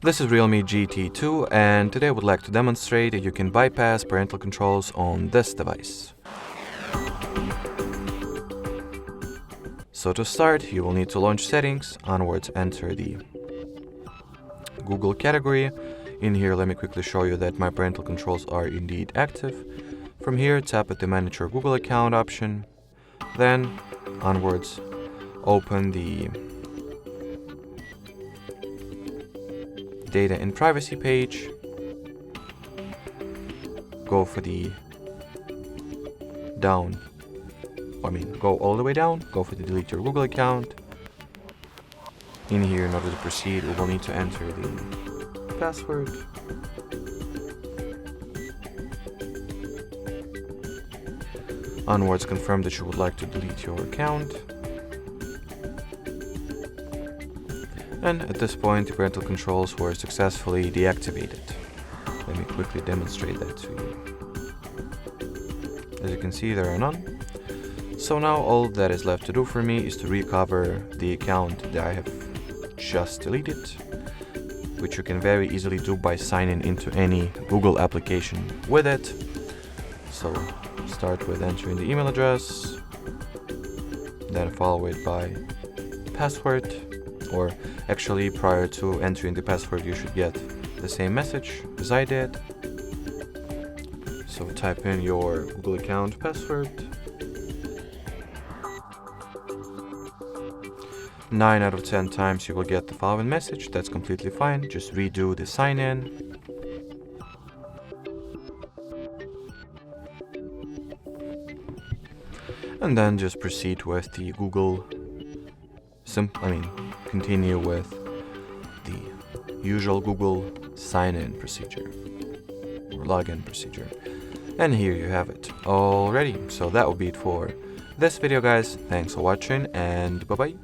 This is REALME GT2, and today I would like to demonstrate that you can bypass parental controls on this device. So to start, you will need to launch settings. Onwards, enter the Google category. In here, let me quickly show you that my parental controls are indeed active. From here, tap at the Manage Your Google Account option. Then, onwards, open the Data and Privacy page. Go for the go all the way down. Go for the Delete Your Google Account. In here, in order to proceed, we will need to enter the password. Onwards, confirm that you would like to delete your account. And at this point, the parental controls were successfully deactivated. Let me quickly demonstrate that to you. As you can see, there are none. So now all that is left to do for me is to recover the account that I have just deleted, which you can very easily do by signing into any Google application with it. So start with entering the email address, then follow it by password, or actually prior to entering the password you should get the same message as I did. So type in your Google account password. 9 out of 10 times you will get the following message. That's completely fine. Just redo the sign in. And then just proceed with the Google continue with the usual Google sign-in procedure or login procedure. And here you have it already. So that will be it for this video, guys. Thanks for watching, and bye-bye.